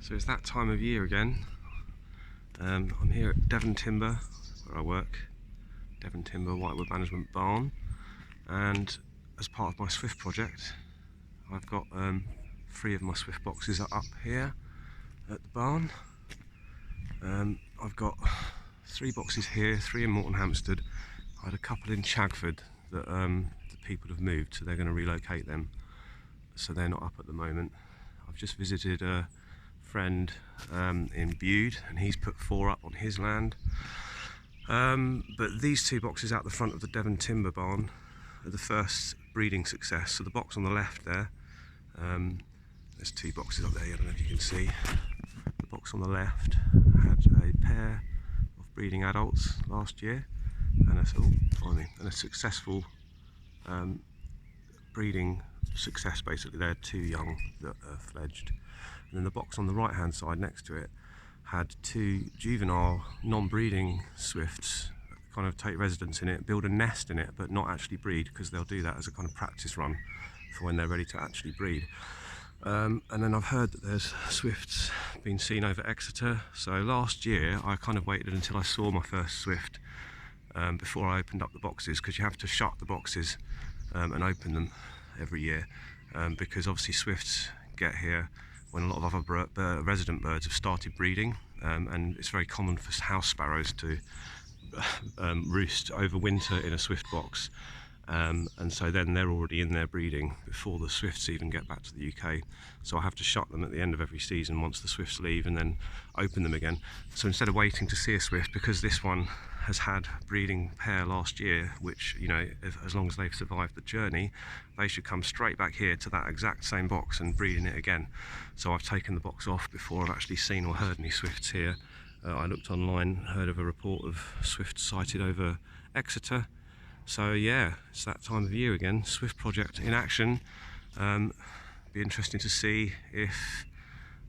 So it's that time of year again. I'm here at Devon Timber, where I work. Devon Timber Whitewood Management Barn, and as part of my Swift project, I've got 3 of my Swift boxes are up here at the barn. I've got 3 boxes here, 3 in Morton Hampstead. I had a couple in Chagford that the people have moved, so they're going to relocate them, so they're not up at the moment. I've just visited a friend in Bude, and he's put 4 up on his land. But these 2 boxes out the front of the Devon Timber barn are the first breeding success. So the box on the left there, there's 2 boxes up there, I don't know if you can see. The box on the left had a pair of breeding adults last year, and a successful breeding success. Basically, they're 2 young that are fledged. And then the box on the right hand side next to it had 2 juvenile non-breeding swifts kind of take residence in it, build a nest in it, but not actually breed, because they'll do that as a kind of practice run for when they're ready to actually breed. And then I've heard that there's swifts being seen over Exeter. So last year I kind of waited until I saw my first swift before I opened up the boxes, because you have to shut the boxes and open them every year, because obviously swifts get here when a lot of other resident birds have started breeding, and it's very common for house sparrows to roost over winter in a swift box, and so then they're already in there breeding before the swifts even get back to the UK. So I have to shut them at the end of every season once the swifts leave, and then open them again. So instead of waiting to see a swift, because this one has had breeding pair last year, which, you know, as long as they've survived the journey, they should come straight back here to that exact same box and breed in it again. So I've taken the box off before I've actually seen or heard any swifts here. I looked online, heard of a report of swifts sighted over Exeter. So yeah, it's that time of year again. Swift project in action. Be interesting to see if,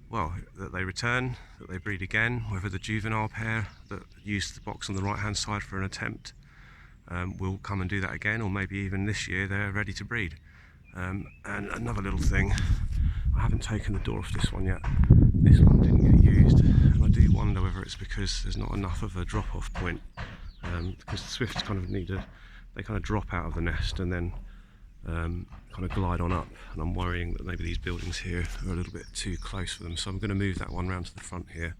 well, that they return, that they breed again, whether the juvenile pair that used the box on the right hand side for an attempt will come and do that again, or maybe even this year they're ready to breed. And another little thing, I haven't taken the door off this one yet. This one didn't get used, and I do wonder whether it's because there's not enough of a drop-off point, because the swifts kind of they kind of drop out of the nest and then kind of glide on up, and I'm worrying that maybe these buildings here are a little bit too close for them. So I'm going to move that one round to the front here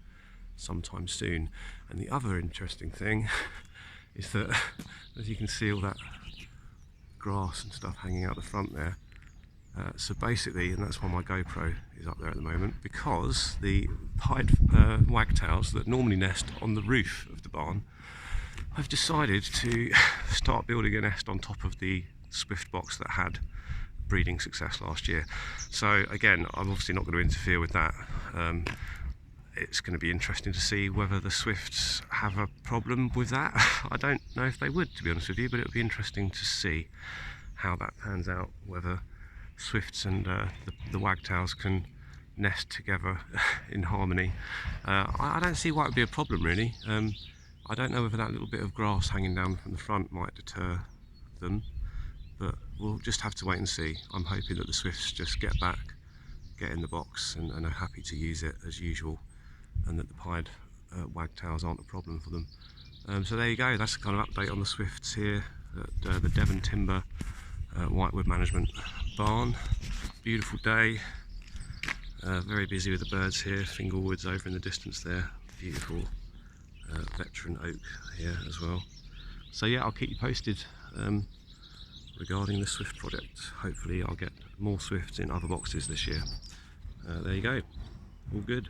sometime soon. And the other interesting thing is that, as you can see, all that grass and stuff hanging out the front there. So basically, and that's why my GoPro is up there at the moment, because the pied wagtails that normally nest on the roof of the barn have decided to start building a nest on top of the swift box that had breeding success last year. So again, I'm obviously not going to interfere with that. It's going to be interesting to see whether the swifts have a problem with that. I don't know if they would, to be honest with you, but it would be interesting to see how that pans out, whether swifts and the wagtails can nest together in harmony. I don't see why it would be a problem, really. I don't know whether that little bit of grass hanging down from the front might deter them, but we'll just have to wait and see. I'm hoping that the swifts just get back, get in the box, and are happy to use it as usual, and that the pied wagtails aren't a problem for them. So there you go, that's the kind of update on the swifts here at the Devon Timber Whitewood Management Barn. Beautiful day, very busy with the birds here. Fingalwood's over in the distance there, beautiful veteran oak here as well. So yeah, I'll keep you posted regarding the swift project. Hopefully I'll get more swifts in other boxes this year. There you go, all good.